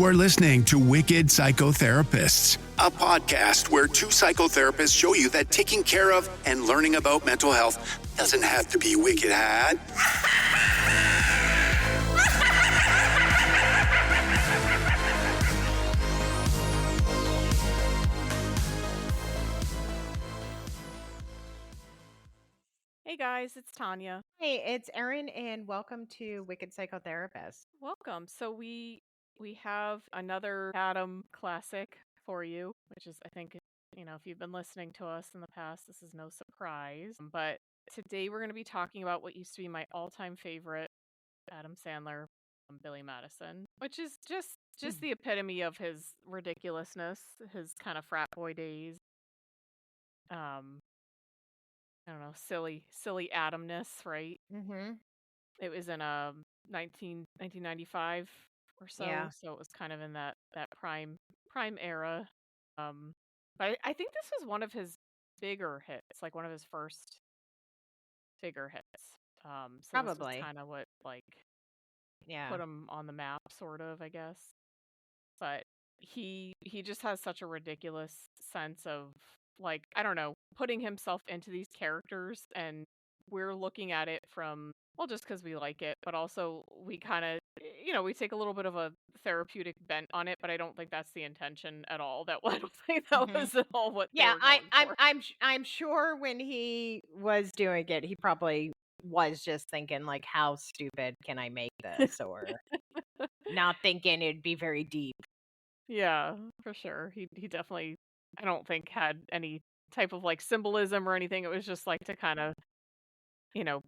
You are listening to Wicked Psychotherapists, a podcast where two psychotherapists show you that taking care of and learning about mental health doesn't have to be wicked hard. Hey guys, it's Tanya. Hey, it's Erin, and welcome to Wicked Psychotherapist. Welcome. So we have another Adam classic for you, which is, I think, if you've been listening to us in the past, this is no surprise. But today we're going to be talking about what used to be my all-time favorite Adam Sandler, Billy Madison, which is just the epitome of his ridiculousness, his kind of frat boy days. I don't know, silly Adamness, right? Mm-hmm. It was in 1995 or so, Yeah. so it was kind of in that prime era. But I think this was one of his bigger hits, like one of his first bigger hits. So this was Probably. kind of what Yeah. put him on the map, sort of, I guess. But he just has such a ridiculous sense of, like, I don't know, putting himself into these characters, and we're looking at it from, well, just because we like it, but also we kind of, we take a little bit of a therapeutic bent on it, but I don't think that's the intention at all. I don't think that Mhm. was at all what they Yeah, were going for. I'm sure when he was doing it, he probably was just thinking like, how stupid can I make this, or not thinking it'd be very deep. Yeah, for sure. He definitely, I don't think, had any type of like symbolism or anything. It was just like to kind of, you know,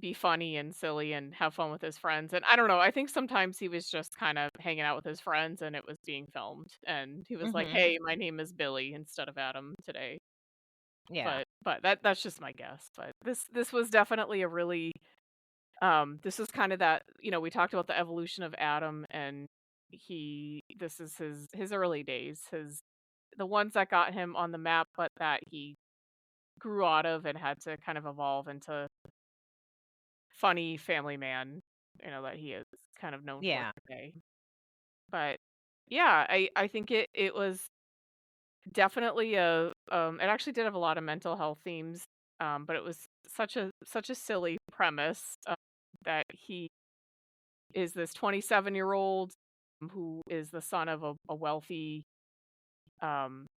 be funny and silly and have fun with his friends. And I don't know, I think sometimes he was just kind of hanging out with his friends and it was being filmed. And he was like, Mm-hmm. "Hey, my name is Billy instead of Adam today." Yeah. But that's just my guess. But this was definitely a really this is kind of that, we talked about the evolution of Adam, and this is his early days, the ones that got him on the map, but that he grew out of and had to kind of evolve into funny family man, that he is kind of known for Yeah. today. But yeah, I think it was definitely it actually did have a lot of mental health themes, but it was such a silly premise, that he is this 27-year-old who is the son of a wealthy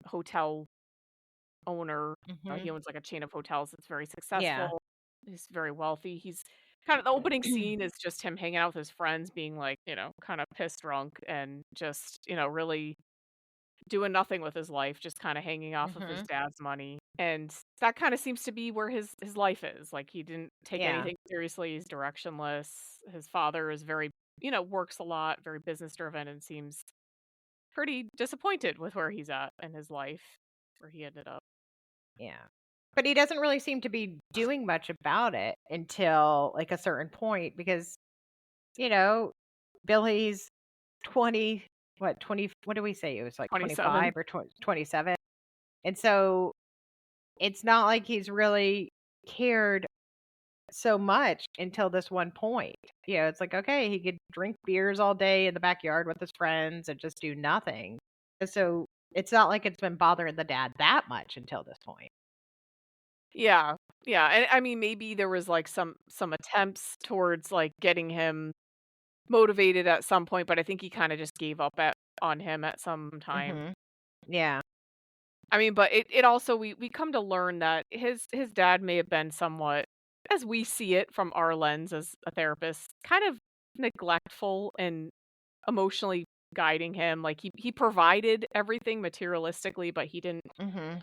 hotel owner. Mm-hmm. He owns like a chain of hotels that's very Yeah. successful. He's very wealthy. He's kind of, the opening scene is just him hanging out with his friends, being like, kind of pissed drunk and just, really doing nothing with his life, just kind of hanging off of his Mm-hmm. dad's money. And that kind of seems to be where his life is. Like, he didn't take Yeah. anything seriously. He's directionless. His father is very, works a lot, very business driven, and seems pretty disappointed with where he's at in his life, where he ended up. Yeah. But he doesn't really seem to be doing much about it until like a certain point because, Billy's 20, what do we say? It was like 27. 25 or 27. And so it's not like he's really cared so much until this one point. It's like, okay, he could drink beers all day in the backyard with his friends and just do nothing. And so it's not like it's been bothering the dad that much until this point. Yeah. Yeah. And I mean, maybe there was like some attempts towards like getting him motivated at some point, but I think he kind of just gave up on him at some time. Hmm. Yeah. I mean, but it also, we come to learn that his dad may have been somewhat, as we see it from our lens as a therapist, kind of neglectful and emotionally guiding him. Like, he provided everything materialistically, but he didn't Hmm.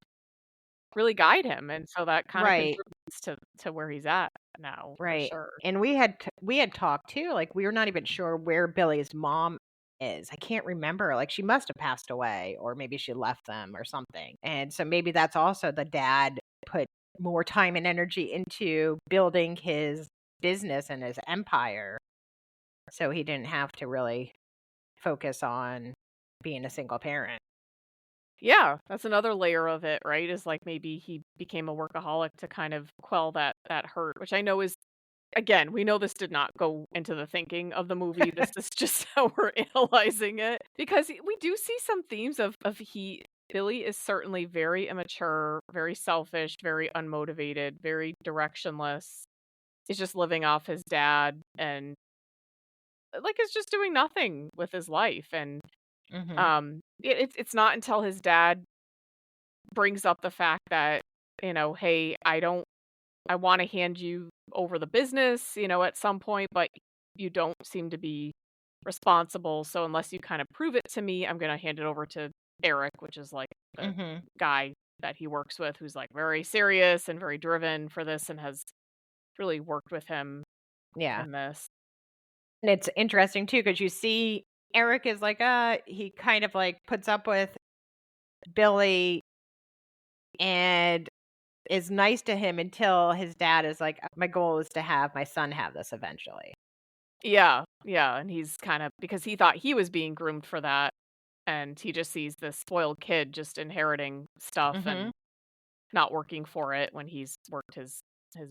really guide him, and so that kind of Right. contributes to where he's at now, for Right. sure. And we had talked too, like we were not even sure where Billy's mom is. I can't remember. Like she must have passed away or maybe she left them or something. And so maybe that's also the dad put more time and energy into building his business and his empire. So he didn't have to really focus on being a single parent. Yeah, that's another layer of it, right? Is like maybe he became a workaholic to kind of quell that hurt, which I know is again, we know this did not go into the thinking of the movie. This is just how we're analyzing it because we do see some themes of Billy is certainly very immature, very selfish, very unmotivated, very directionless. He's just living off his dad and like is just doing nothing with his life. And Hmm. it's not until his dad brings up the fact that, hey, I want to hand you over the business, at some point, but you don't seem to be responsible. So unless you kind of prove it to me, I'm going to hand it over to Eric, which is like the Hmm. guy that he works with, who's like very serious and very driven for this and has really worked with him Yeah. in this. And it's interesting too, because you see Eric is like, he kind of like puts up with Billy and is nice to him until his dad is like, my goal is to have my son have this eventually. Yeah. Yeah. And he's kind of, because he thought he was being groomed for that. And he just sees this spoiled kid just inheriting stuff Hmm. and not working for it when he's worked his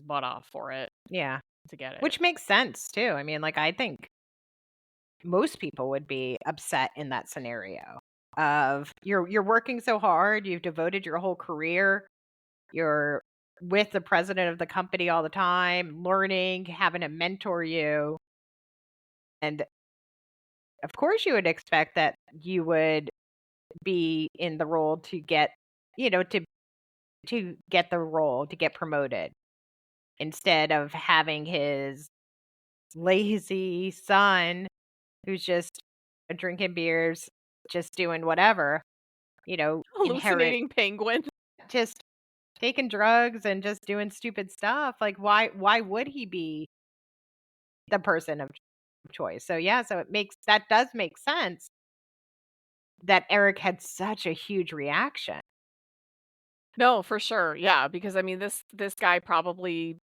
butt off for it Yeah. to get it. Which makes sense too. I mean, like, I think most people would be upset in that scenario of you're working so hard, you've devoted your whole career, you're with the president of the company all the time, learning, having to mentor you. And of course you would expect that you would be in the role to get, to get the role, to get promoted instead of having his lazy son who's just drinking beers, just doing whatever, inherit, Hallucinating penguin. just taking drugs and just doing stupid stuff. Like why would he be the person of choice? So yeah, so that does make sense that Eric had such a huge reaction. No, for sure. Yeah, because I mean this guy probably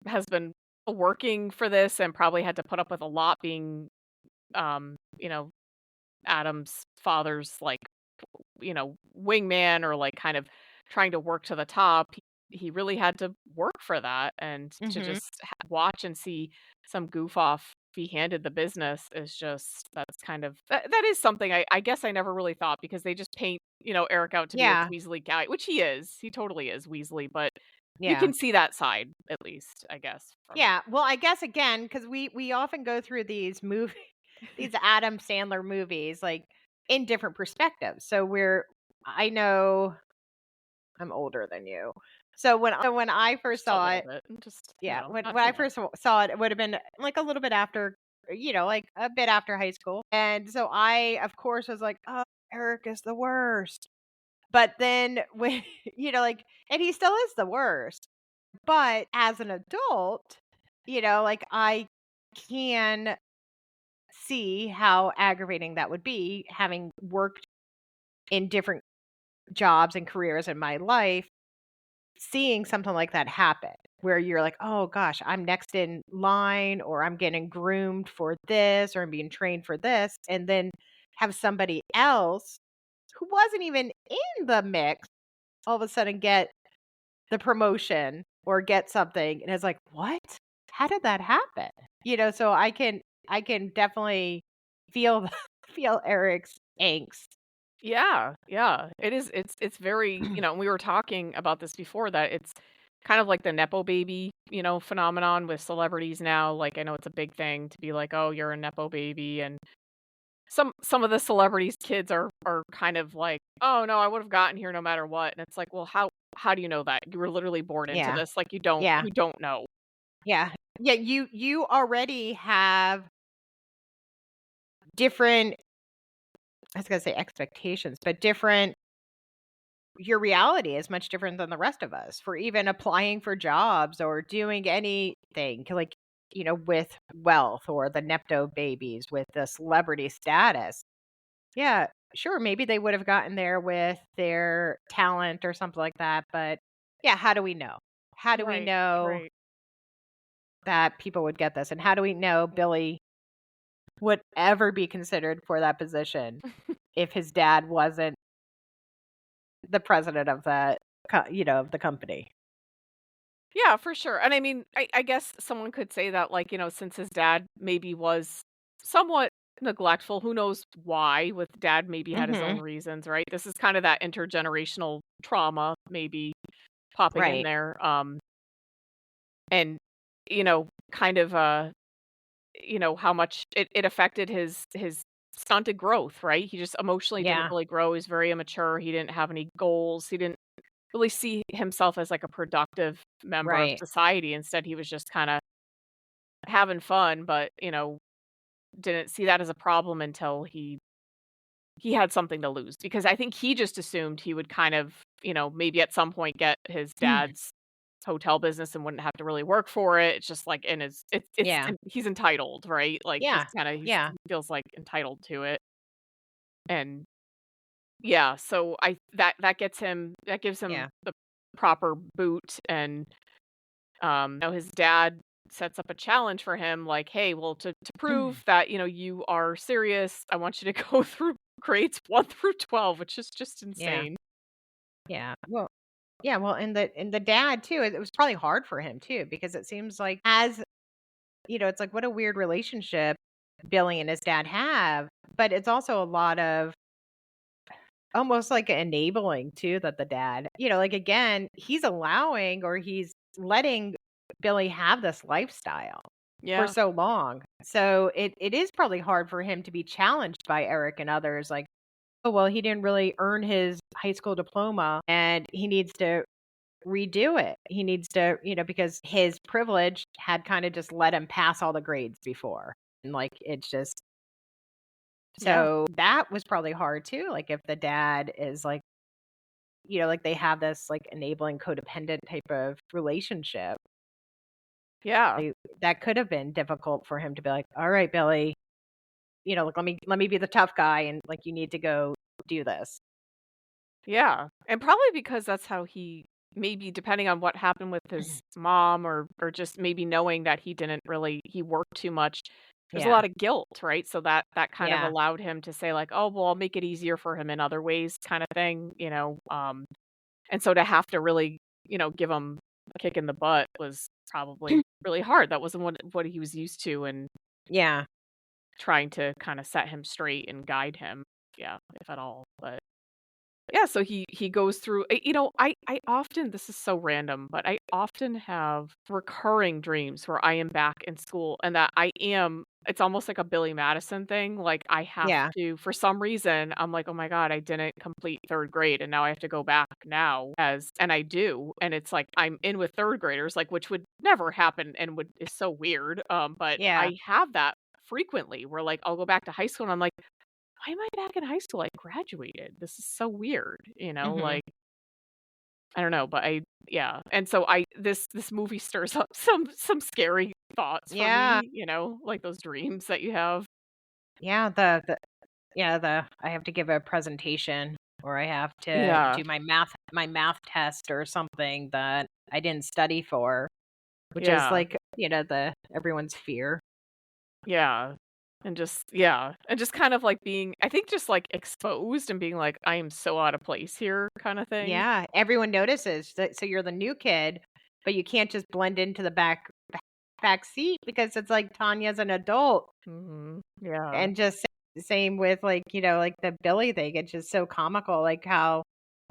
has been working for this and probably had to put up with a lot being um, you know, Adam's father's like, wingman or like kind of trying to work to the top. He really had to work for that and to Mhm. just watch and see some goof off be handed the business is just that's kind of that is something I guess I never really thought because they just paint, Eric out to be this Yeah. Weasley guy, which he is. He totally is Weasley, but you Yeah. can see that side at least, I guess, from Yeah. Well, I guess again, because we often go through these these Adam Sandler movies, like in different perspectives. So I know I'm older than you. So when I first just a saw little it, bit. Just, yeah, not when too I much. first saw it, it would have been like a little bit after, like a bit after high school, and so I, of course, was like, oh, Eric is the worst. But then when like, and he still is the worst. But as an adult, like I can see how aggravating that would be having worked in different jobs and careers in my life, seeing something like that happen where you're like, oh gosh, I'm next in line or I'm getting groomed for this or I'm being trained for this. And then have somebody else who wasn't even in the mix all of a sudden get the promotion or get something. And it's like, what? How did that happen? So I can definitely feel feel Eric's angst. Yeah, yeah. It is it's very, and we were talking about this before that it's kind of like the nepo baby, phenomenon with celebrities now. Like I know it's a big thing to be like, "Oh, you're a nepo baby." And some of the celebrities kids are kind of like, "Oh, no, I would have gotten here no matter what." And it's like, "Well, how do you know that? You were literally born into Yeah. this. Like Yeah. you don't know." Yeah. Yeah, you already have different, I was gonna say expectations, but different, your reality is much different than the rest of us for even applying for jobs or doing anything like, with wealth or the Nepto babies with the celebrity status. Yeah, sure, maybe they would have gotten there with their talent or something like that, but yeah, how do we know? How do we Right, know right. that people would get this? And how do we know Billy would ever be considered for that position if his dad wasn't the president of of the company? Yeah, for sure. And I mean, I guess someone could say that, like, since his dad maybe was somewhat neglectful, who knows why, with dad maybe had his own Mhm. reasons, right? This is kind of that intergenerational trauma maybe popping in Right. there. And, kind of, how much it affected his stunted growth, right? He just emotionally didn't Yeah. really grow. He's very immature. He didn't have any goals. He didn't really see himself as like a productive member of Right. society. Instead, he was just kind of having fun, but didn't see that as a problem until he had something to lose. Because I think he just assumed he would kind of, maybe at some point get his dad's hotel business and wouldn't have to really work for it. It's just like in his Yeah. he's entitled, right? Like Yeah. Yeah. he feels like entitled to it. And yeah, so I that gets him that gives him Yeah. the proper boot. And his dad sets up a challenge for him, like, hey, well, to prove that you are serious, I want you to go through grades 1 through 12, which is just Yeah. insane. Yeah. Well, yeah, well, and the dad too, it was probably hard for him too, because it seems like it's like what a weird relationship Billy and his dad have, but it's also a lot of almost like enabling too that the dad, like again, he's allowing or he's letting Billy have this lifestyle for Yeah. so long. So it is probably hard for him to be challenged by Eric and others like, oh well, he didn't really earn his high school diploma and he needs to redo it. He needs to, because his privilege had kind of just let him pass all the grades before. And like it's just Yeah. so that was probably hard too. Like if the dad is like, like they have this like enabling codependent type of relationship. Yeah. That could have been difficult for him to be like, all right, Billy, like let me be the tough guy and like you need to go do this. Yeah, and probably because that's how he maybe depending on what happened with his mom, or just maybe knowing that he worked too much, there's a Yeah. lot of guilt, right? So that kind of Yeah. allowed him to say like, "Oh, well, I'll make it easier for him in other ways," kind of thing, and so to have to really, give him a kick in the butt was probably really hard. That wasn't what he was used to, and Yeah. trying to kind of set him straight and guide him, yeah, if at all. But yeah, so he goes through I often, this is so random, but I often have recurring dreams where I am back in school and that it's almost like a Billy Madison thing. Like I have Yeah. to, for some reason, I'm like, "Oh my god, I didn't complete 3rd grade and now I have to go back now," and I do, and it's like I'm in with 3rd graders, like, which would never happen and would is so weird. But Yeah. I have that frequently where, like, I'll go back to high school and I'm like, why am I back in high school? I graduated. This is so weird, Mhm. like, I don't know, but yeah. And so this movie stirs up some scary thoughts for Yeah. me, like those dreams that you have. Yeah, the I have to give a presentation or I have to Yeah. do my math test or something that I didn't study for, which is Yeah. like, the everyone's fear. Yeah. And just kind of like being, I think, just like exposed and being like, I am so out of place here kind of thing. Yeah, everyone notices that so you're the new kid, but you can't just blend into the back seat because it's like Tanya's an adult. Yeah. And just same with like, like the Billy thing. It's just so comical, like how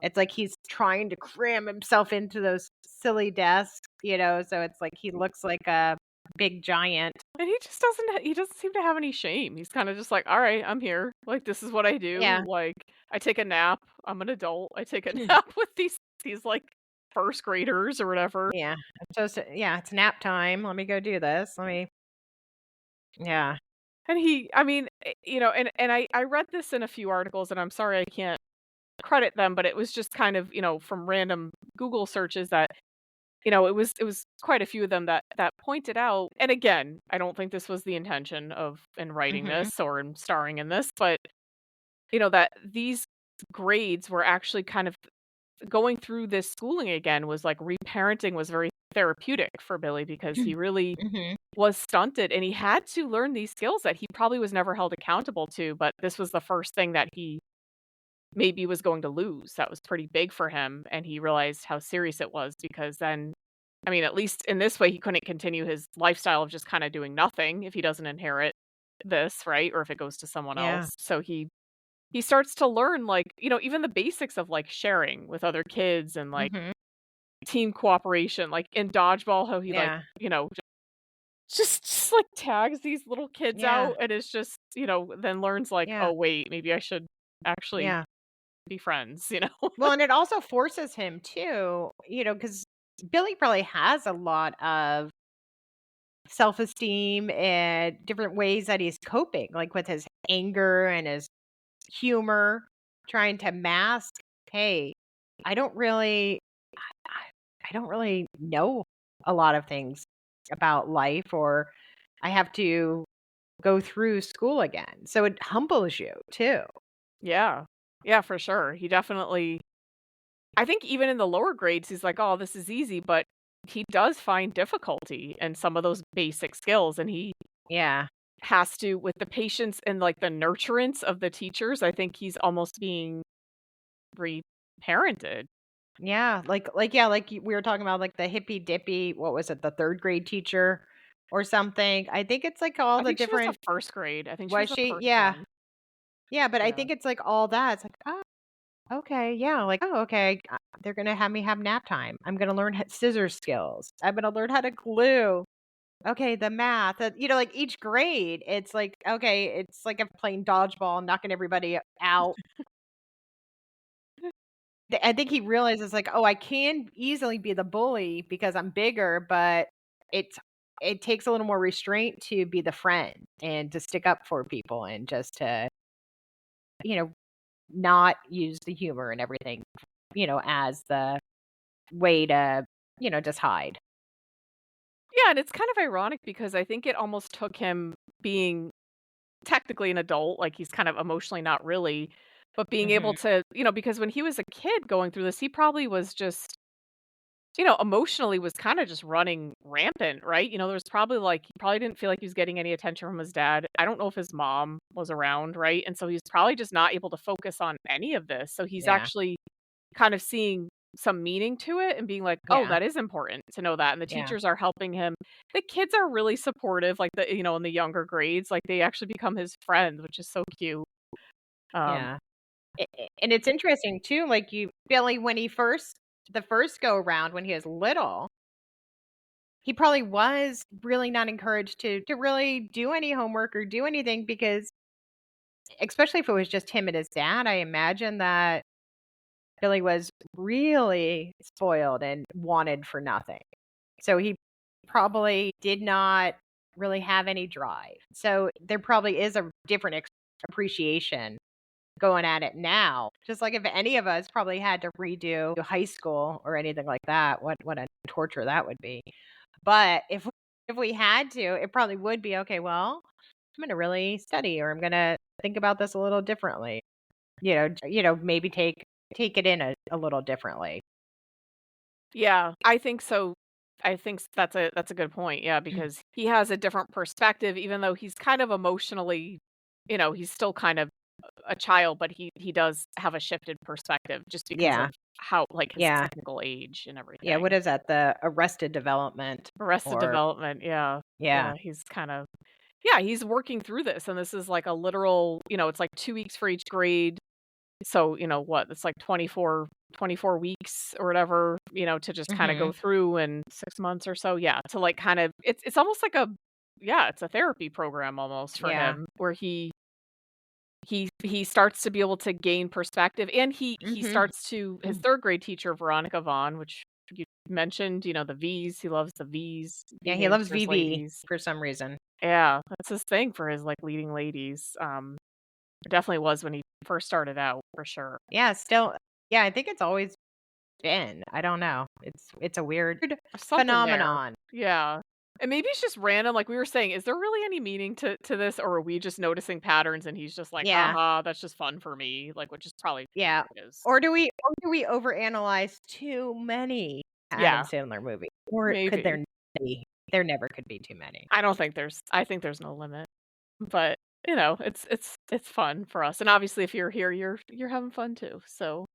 it's like he's trying to cram himself into those silly desks, so it's like he looks like a big giant. And he doesn't seem to have any shame. He's kinda just like, "Alright, I'm here. Like, this is what I do. Yeah. Like, I take a nap. I'm an adult. I take a nap with these, like, 1st graders or whatever." Yeah. Yeah, it's nap time. Let me go do this. Yeah. And I mean, and I read this in a few articles, and I'm sorry I can't credit them, but it was just kind of, from random Google searches that, it was quite a few of them that pointed out, and again, I don't think this was the intention of in writing Mhm. this or in starring in this, but that these grades were actually kind of going through this schooling again was like reparenting was very therapeutic for Billy because he really Mhm. was stunted and he had to learn these skills that he probably was never held accountable to, but this was the first thing that he maybe was going to lose. That was pretty big for him and he realized how serious it was because then I mean, at least in this way, he couldn't continue his lifestyle of just kind of doing nothing if he doesn't inherit this, right? Or if it goes to someone Yeah. else. So he starts to learn, like, even the basics of, like, sharing with other kids and, like, Mhm. team cooperation, like, in dodgeball, how he, like, Yeah. you know, just, like, tags these little kids Yeah. out, and it's just, then learns, like, Yeah. "Oh, wait, maybe I should actually Yeah. be friends?" Well, and it also forces him too, because Billy probably has a lot of self-esteem and different ways that he's coping, like with his anger and his humor, trying to mask, "Hey, I don't really I don't really know a lot of things about life, or I have to go through school again." So it humbles you too. Yeah. Yeah, for sure. He definitely I think even in the lower grades, he's like, "Oh, this is easy," but he does find difficulty in some of those basic skills, and he Yeah. has to with the patience and, like, the nurturance of the teachers, I think he's almost being reparented. Yeah, we were talking about like the hippy dippy, what was it, the 3rd grade teacher or something. I think it's like all I the think she was the different. 1st grade. I think she was Was the she? 1st Yeah. one. Yeah, but I Yeah. think it's like all that. It's like, "Oh, okay, yeah, like, oh, okay, they're gonna have me have nap time. I'm gonna learn scissor skills. I'm gonna learn how to glue. Okay, the math." Like each grade, it's like, okay, it's like I'm playing dodgeball, knocking everybody out. I think he realizes like, "Oh, I can easily be the bully because I'm bigger, but it's it takes a little more restraint to be the friend and to stick up for people and just to, you know, not use the humor and everything, as the way to, just hide." Yeah, and it's kind of ironic because I think it almost took him being technically an adult, like, he's kind of emotionally not really, but being able Mhm. to because when he was a kid going through this, he probably was just emotionally was kinda just running rampant, right? There was probably, like he probably didn't feel like he was getting any attention from his dad. I don't know if his mom was around, right? And so he's probably just not able to focus on any of this. So he's Yeah. actually kind of seeing some meaning to it and being like, "Oh, Yeah. that is important to know that." And the Yeah. teachers are helping him. The kids are really supportive, like in the younger grades, like they actually become his friends, which is so cute. Um, Yeah. And it's interesting too, like Billy, when the first go around when he was little, he probably was really not encouraged to really do any homework or do anything because, especially if it was just him and his dad, I imagine that Billy was really spoiled and wanted for nothing. So he probably did not really have any drive. So there probably is a different appreciation going at it now. Just like if any of us probably had to redo high school or anything like that, what a torture that would be. But if we had to, it probably would be okay, well, I'm going to really study, or I'm going to think about this a little differently. Maybe take it in a little differently. yeah, I think so. I think that's a good point. Yeah, because he has a different perspective, even though he's kind of emotionally, he's still kind of a child, but he does have a shifted perspective just because Yeah. of how like his Yeah. technical age and Yeah, what everything. is that? The arrested development, Arrested or Development, yeah. yeah. Yeah, he's kind of yeah, he's working through this, and this is like a literal, it's like 2 weeks for each grade. So, what? It's like 24 weeks or whatever, to just kinda go Mhm. through in 6 months or so, yeah, to like kind of it's almost like a yeah, it's a therapy program almost for Yeah. him where he starts to be able to gain perspective, and he Mhm. starts to his 3rd grade teacher, Veronica Vaughn, which you mentioned, the V's, he loves the V's, V Yeah, he names loves for his VV ladies. for some reason. Yeah, that's his thing for his, like, leading ladies, it definitely was when he first started out, for sure. Yeah, still, yeah, I think it's always been. I don't know. It's a weird There's something there. phenomenon. Yeah. And maybe it's just random, like we were saying, is there really any meaning to this, or are we just noticing patterns and he's just like, Yeah. "Haha, that's just fun for me," like, which is probably Yeah. what it is. Or do we overanalyze too many Adam Yeah, Sandler movies? Or could maybe. be there never could be too many. I think there's no limit, but, it's fun for us, and obviously if you're here, you're having fun too, so,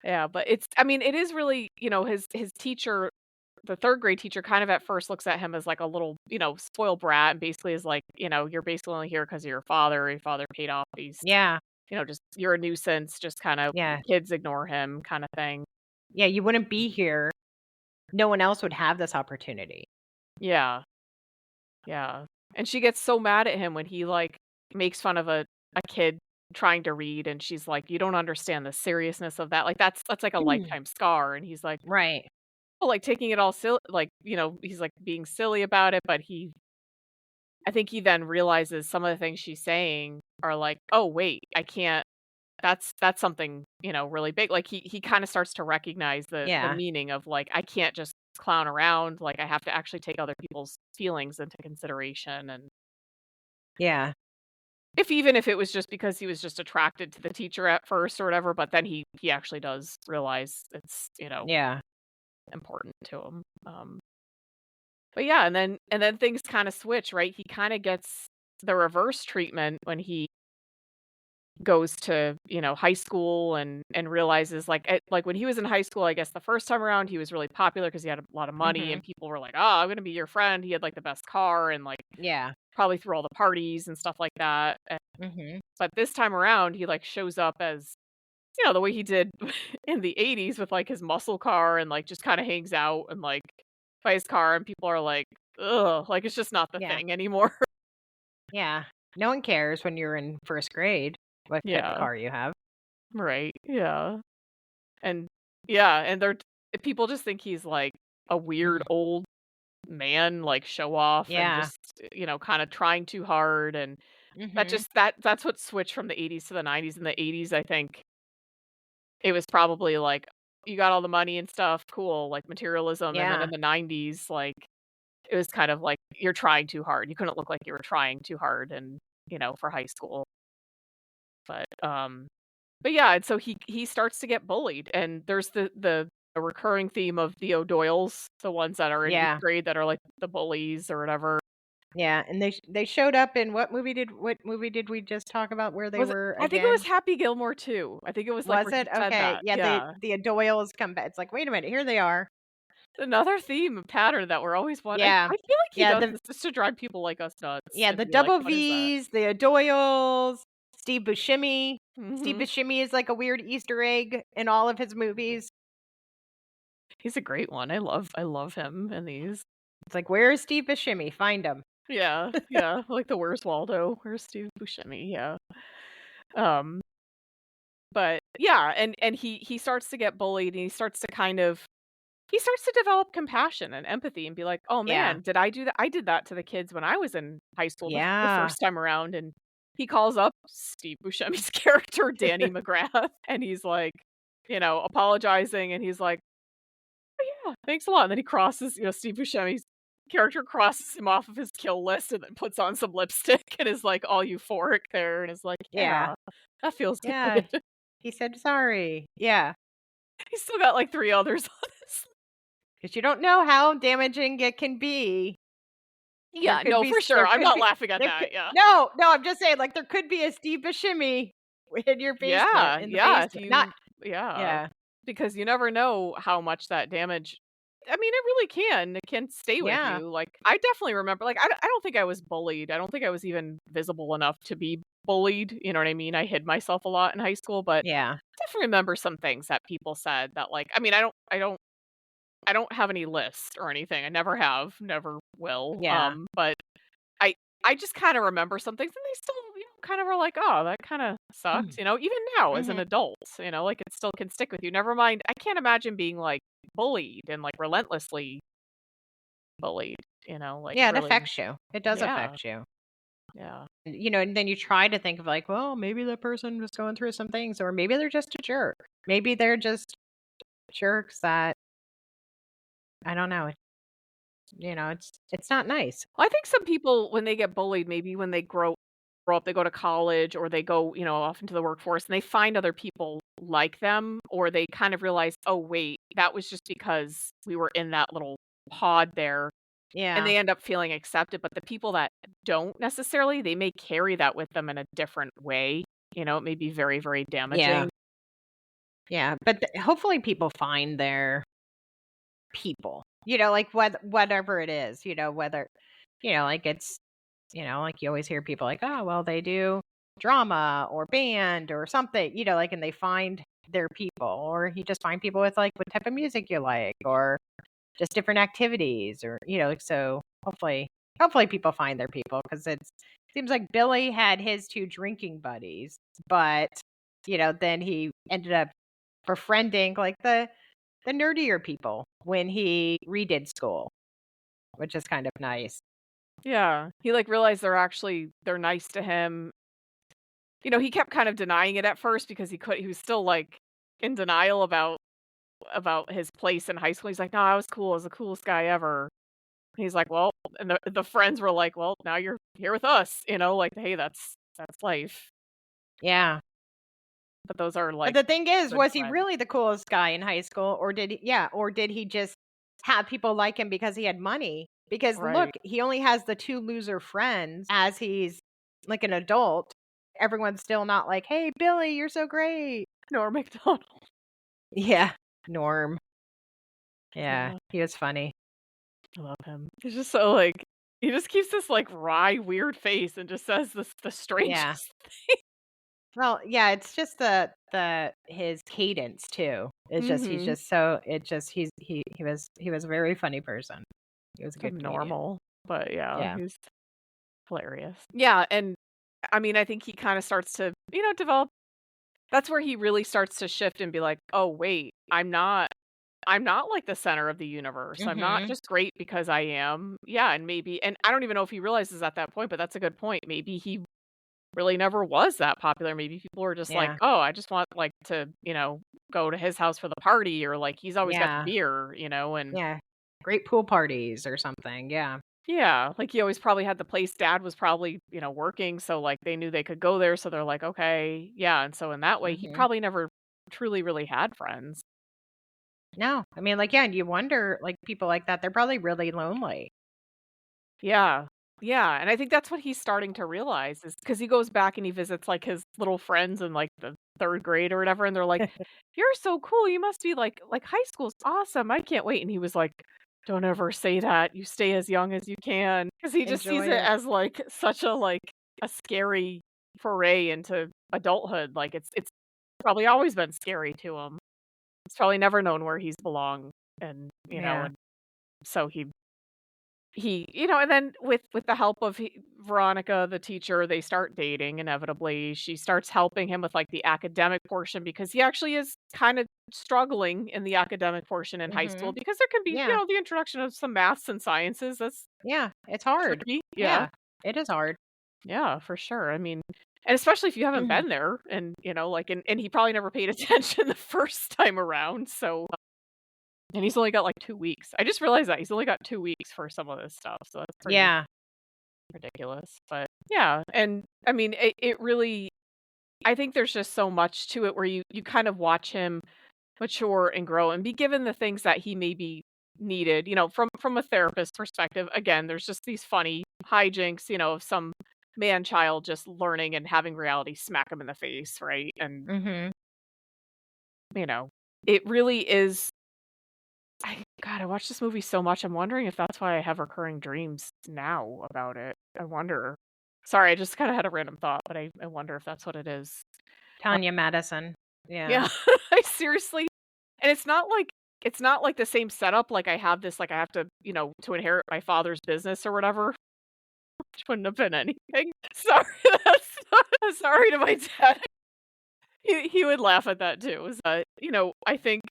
yeah, but it's I mean, it is really, his teacher the third grade teacher kind of at first looks at him as like a little, spoiled brat, and basically is like, you're basically only here because of your father. Your father paid off these, Yeah. just you're a nuisance. Just kind of Yeah. kids ignore him, kind of thing. Yeah. You wouldn't be here. No one else would have this opportunity. Yeah, yeah. And she gets so mad at him when he like makes fun of a kid trying to read, and she's like, "You don't understand the seriousness of that." Like that's like a lifetime scar. And he's like, Right. well, like taking it all silly, like, he's like being silly about it, but I think he then realizes some of the things she's saying are like, "Oh, wait, I can't, that's something, really big." Like he kind of starts to recognize the Yeah. meaning of like, I can't just clown around, like I have to actually take other people's feelings into consideration. And Yeah. even if it was just because he was just attracted to the teacher at first or whatever, but then he actually does realize it's, Yeah. important to him. But yeah, and then things kind of switch, right? He kind of gets the reverse treatment when he goes to, high school, and realizes like when he was in high school, I guess the first time around he was really popular because he had a lot of money, Mhm. and people were like, "Oh, I'm going to be your friend." He had like the best car, and like Yeah. probably threw all the parties and stuff like that. Mhm. But this time around he like shows up as, the way he did in the 80s with like his muscle car, and like just kind of hangs out and like by his car, and people are like, "Ugh," like it's just not the Yeah. thing anymore. Yeah. No one cares when you're in first grade what type of Yeah, car you have. right. Yeah. And yeah, and people just think he's like a weird old man, like show off, and Yeah. just, kind of trying too hard. And Mhm. that's what switched from the 80s to the 90s. In the 80s, I think it was probably like, you got all the money and stuff, cool, like materialism. And then in Yeah. the 90s, like it was kind of like you're trying too hard. You couldn't look like you were trying too hard, and, for high school. But yeah, and so he starts to get bullied, and there's the a recurring theme of the O'Doyles, the ones that are in 8th Yeah. grade that are like the bullies or whatever. Yeah. And they showed up in what movie did we just talk about where they Was it were I think it was again? Happy Gilmore too. I think it was like Was where he it? said Okay. that. Yeah, Yeah. the Doyles come back. It's like, wait a minute, here they are. Another theme pattern that we're always I Yeah. feel like he Yeah, does the this just to drive people like us nuts yeah, and the be like, double "What is that?" V's, the Doyles, Steve Buscemi. Steve Mhm. Buscemi is like a weird Easter egg in all of his movies. He's a great one. I love him in these. It's like, where is Steve Buscemi? Find him. Yeah, yeah, like the Where's Waldo? Where's Steve Buscemi? Yeah. Um But yeah, and he starts to get bullied, and he starts to develop compassion and empathy, and be like, "Oh Yeah. man, did I do that? I did that to the kids when I was in high school the Yeah. first time around." And he calls up Steve Buscemi's character, Danny McGrath, and he's like, apologizing, and he's like, "Oh yeah, thanks a lot." And then he crosses, Steve Buscemi's character crosses him off of his kill list, and then puts on some lipstick and is like all euphoric there, and is like, Yeah. "Yeah, that feels Yeah. good." He said sorry. Yeah. He's still got like 3 others on his. Because you don't know how damaging it can be. There Yeah, could no, be for there sure. I'm could not be laughing at there could that, yeah. no, no, I'm just saying, like, there could be a Steve Buscemi in your basement, Yeah, in the yeah, if basement. Not yeah, yeah. because you never know how much that damage, I mean, it really can. It can stay with Yeah. you. Like, I definitely remember, like, I don't think I was bullied. I don't think I was even visible enough to be bullied, you know what I mean? I hid myself a lot in high school, but Yeah. I definitely remember some things that people said that, like, I mean, I don't have any lists or anything. I never have, never will. Yeah. But I just kinda remember some things, and they still, kind of are like, "Oh, that kinda sucks," even now as an Mhm. adult, like, it still can stick with you. Never mind, I can't imagine being, like, bullied and, like, relentlessly bullied, like, Yeah, it really. affects you. It does Yeah, affect you. yeah. And then you try to think of like, well, maybe that person was going through some things, or maybe they're just a jerk. Maybe they're just jerks that I don't know. It's not nice. Well, I think some people, when they get bullied, maybe when they grow up, they go to college, or they go, off into the workforce, and they find other people like them, or they kind of realize, "Oh, wait, that was just because we were in that little pod there," and Yeah. they end up feeling accepted. But the people that don't necessarily, they may carry that with them in a different way. It may be very, very Yeah. damaging. Yeah. But hopefully people find their people. like whatever it is, whether, like it's, like you always hear people like, oh, well, they do drama or band or something, like, and they find their people, or you just find people with like what type of music you like, or just different activities, or, so hopefully people find their people, because it seems like Billy had his two drinking buddies, but, then he ended up befriending like the nerdier people when he redid school, which is kind of nice. Yeah. He like realized they're nice to him. He kept kind of denying it at first because he was still like in denial about his place in high school. He's like, "No, I was cool. I was the coolest guy ever." He's like, "Well," and the friends were like, "Well, now you're here with us." Like, "Hey, that's life." Yeah. But those are But like the thing is, good was he friends. really the coolest guy in high school, or did he just have people like him because he had money? Because look, Right. he only has the two loser friends as he's like an adult. Everyone's still not like, "Hey, Billy, you're so great." Norm Macdonald. Yeah. Norm. Yeah, Yeah, he was funny. I love him. He's just so like he just keeps this like wry, weird face and just says the Yeah. strangest. Well, yeah, it's just the his cadence too. It's just he's Mhm. just so it just he was a very funny person. He was a good comedian. Normal. But yeah, Yeah. he's hilarious. Yeah, and I mean, I think he kind of starts to, develop. That's where he really starts to shift and be like, "Oh, wait, I'm not like the center of the universe. I'm not Mhm. just great because I am." Yeah, and I don't even know if he realizes at that point, but that's a good point. Maybe he really never was that popular. Maybe people were just like, Yeah. "Oh, I just want like to, go to his house for the party," or like he's always got the Yeah. beer, and Yeah. Great pool parties or something. Yeah. yeah, like he always probably had the place. Dad was probably, working, so like they knew they could go there, so they're like, "Okay." Yeah, and so in that way he Mhm. probably never truly really had friends. No, I mean, like, yeah, and you wonder, like, people like that, they're probably really lonely. Yeah. Yeah, and I think that's what he's starting to realize is because he goes back and he visits, like, his little friends in, like, the 3rd grade or whatever, and they're like, "You're so cool, you must be like, high school's awesome, I can't wait," and he was like, "Don't ever say that, you stay as young as you can," because he just sees Enjoy it it. as, like, such a scary foray into adulthood, like, it's probably always been scary to him. He's probably never known where he's belonged, and, Yeah. and so and then with the help of Veronica, the teacher, they start dating inevitably. She starts helping him with like the academic portion because he actually is kind of struggling in the academic portion in high school Mhm. because there can be, Yeah. the introduction of some maths and sciences. That's Yeah. It's hard. tricky. Yeah. Yeah. It is hard. Yeah, for sure. I mean, and especially if you haven't Mhm. been there and, like, and he probably never paid attention the first time around. So, and he's only got like 2 weeks. I just realized that he's only got 2 weeks for some of this stuff. So that's pretty Yeah. ridiculous, but yeah, and I mean, it really I think there's just so much to it where you kind of watch him mature and grow and be given the things that he maybe needed, from a therapist perspective. Again, there's just these funny hijinks, of some man child just learning and having reality smack him in the face, right? And, Mhm. you know, it really is God, I watched this movie so much. I'm wondering if that's why I have recurring dreams now about it. I wonder. Sorry, I just kind of had a random thought, but I wonder if that's what it is. Uh, Tanya Madison. Yeah. yeah, I seriously, and it's not like the same setup. Like I have this, like I have to inherit my father's business or whatever. Which wouldn't have been anything. Sorry, sorry to my dad. He would laugh at that too. I think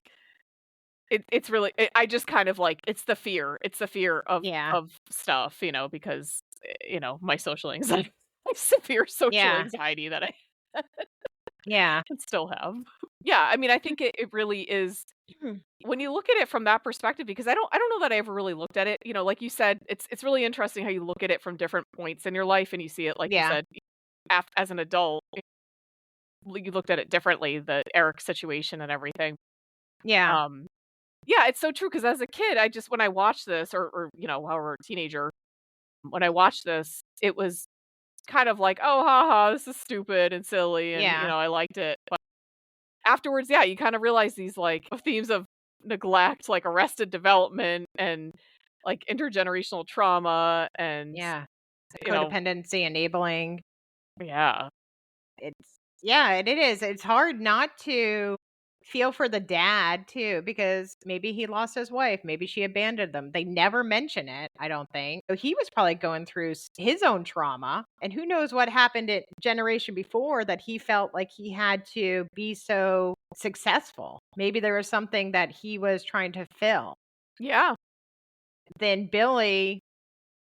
it's really I just kind of like it's the fear of Yeah. stuff, because, my social anxiety my severe social Yeah. anxiety that I Yeah. can still have. Yeah, I mean, I think it really is when you look at it from that perspective because I don't know that I ever really looked at it, like you said, it's really interesting how you look at it from different points in your life and you see it, like you Yeah. said, as an adult, you looked at it differently, the Eric situation and everything. Yeah. Um Yeah, it's so true because as a kid, I just when I watched this or, however, a teenager, when I watched this, it was kind of like, "Oh, ha this is stupid and silly," and, Yeah. I liked it. But afterwards, yeah, you kind of realize these, like, themes of neglect, like arrested development and like intergenerational trauma and, Yeah. you know, Codependency enabling. yeah. It's yeah, it is. It's hard not to feel for the dad too, because maybe he lost his wife, maybe she abandoned them. They never mention it, I don't think. So he was probably going through his own trauma, and who knows what happened at generation before that he felt like he had to be so successful. Maybe there was something that he was trying to fill. Yeah. Then Billy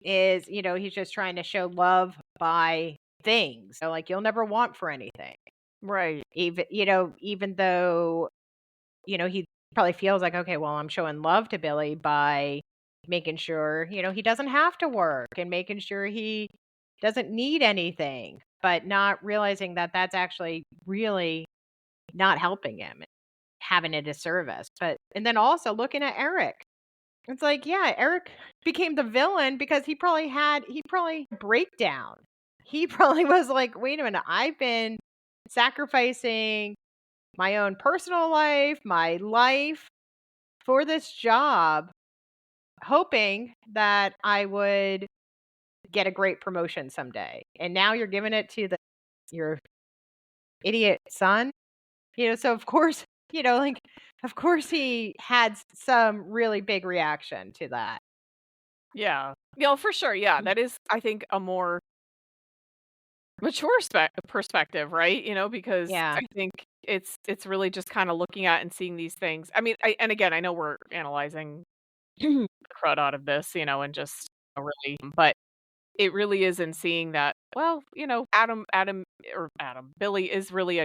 is, he's just trying to show love by things. So like you'll never want for anything. Right. Even though, he probably feels like, okay, well, I'm showing love to Billy by making sure, he doesn't have to work and making sure he doesn't need anything, but not realizing that that's actually really not helping him, having a disservice. And then also looking at Eric. It's like, yeah, Eric became the villain because he probably breakdown. He probably was like, wait a minute, I've been sacrificing my own personal life, my life for this job, hoping that I would get a great promotion someday. And now you're giving it to your idiot son. So of course, like of course he had some really big reaction to that. Yeah. For sure. Yeah. That is, I think, a more mature perspective, right? Because Yeah. I think it's really just kind of looking at and seeing these things. I mean, and again, I know we're analyzing the crud out of this, and just really, but it really is in seeing that. Well, Billy is really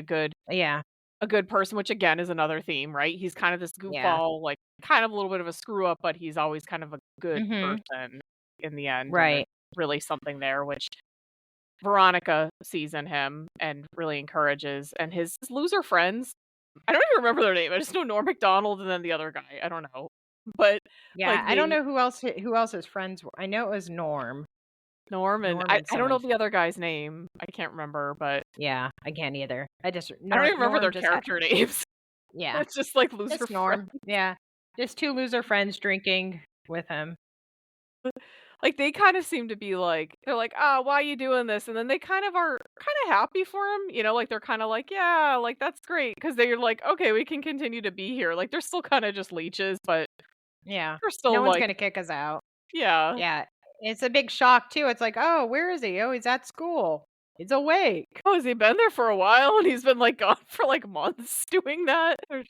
Yeah. a good person, which again is another theme, right? He's kind of this Yeah. goofball, like kind of a little bit of a screw up, but he's always kind of a good Mhm. person in the end, and there's Right. really something there, which Veronica sees in him and really encourages, and his loser friends, I don't even remember their name. I just know Norm Macdonald and then the other guy. I don't know. But Yeah, like I don't they know who else his friends were. I know it was Norm. Norm and Norm I, and I don't know someone. the other guy's name. I can't remember, but Yeah, I can't either. I just I don't even remember Norm their just had character names. yeah, It's just like loser just friends. Norm. Yeah. Just two loser friends drinking with him. Like they kind of seem to be like they're like, "Oh, why are you doing this?" And then they kind of are kind of happy for him, like they're kind of like, "Yeah, like that's great," because they're like, "Okay, we can continue to be here." Like they're still kind of just leeches, but Yeah. they're No still one's like, gonna kick us out. "Yeah, Yeah. It's a big shock too. It's like, oh, where is he? Oh, he's at school. He's awake. oh, has he been there for a while?" And he's been like gone for like months doing that. They're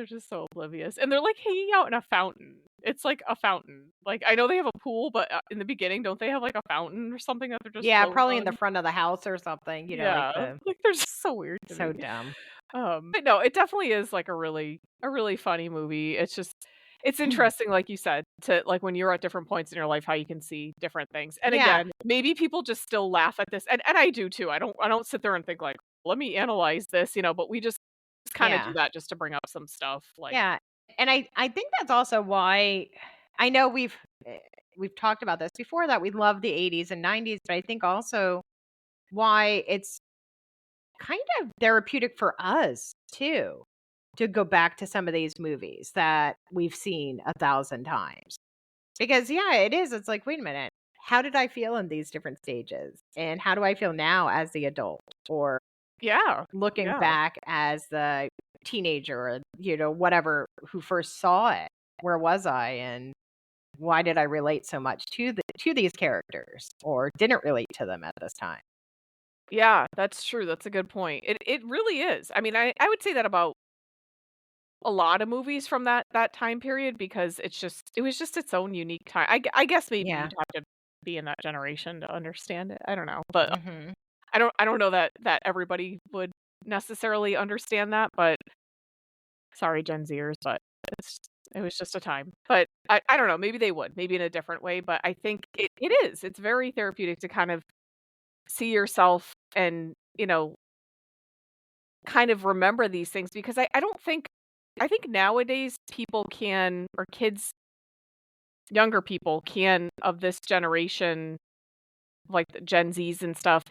just so oblivious, and they're like hanging out in a fountain. It's like a fountain. Like I know they have a pool, but in the beginning, don't they have like a fountain or something that they're just Yeah, floating probably in the on? front of the house or something, like Yeah, like they're just so weird to me. so dumb. But no, it definitely is like a really funny movie. It's interesting, like you said, to like when you're at different points in your life, how you can see different things. And Yeah. again, maybe people just still laugh at this, and I do too. I don't sit there and think like, let me analyze this, but we just kind of do Yeah. that just to bring up some stuff. Like, Yeah. And I think that's also why I know we've talked about this before that we love the 80s and 90s, but I think also why it's kind of therapeutic for us too to go back to some of these movies that we've seen 1,000 times. Because yeah, it is. It's like, wait a minute. How did I feel in these different stages? And how do I feel now as the adult or yeah, looking yeah, back as the teenager or whatever who first saw it? Where was I and why did I relate so much to these characters or didn't relate to them at this time? yeah. That's true. That's a good point. It really is. I mean, I would say that about a lot of movies from that time period because it was just its own unique time. I guess maybe Yeah. you'd have to be in that generation to understand it. I don't know, but Mhm. I don't know that everybody would necessarily understand that. But sorry, Gen Zers, but it was just a time. But I don't know. Maybe they would, maybe in a different way. But I think it is. It's very therapeutic to kind of see yourself and kind of remember these things because I don't think I think nowadays people can or kids younger people can of this generation like the Gen Zs and stuff,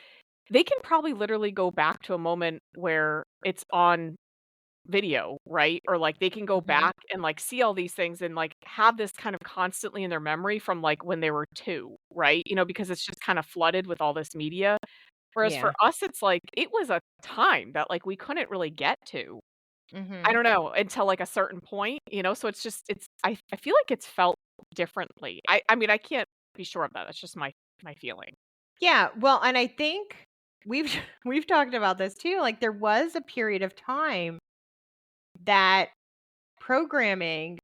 they can probably literally go back to a moment where it's on video, right? Or like they can go back and like see all these things and like have this kind of constantly in their memory from like when they were 2, right? Because it's just kind of flooded with all this media. Whereas for Yeah. us, it's like it was a time that like we couldn't really get to. I Mhm. don't know, until like a certain point, so it's just I feel like it's felt differently. I mean, I can't be sure of that. That's just my feeling. Yeah, well, and I think we've we've talked about this too, like, there was a period of time that programming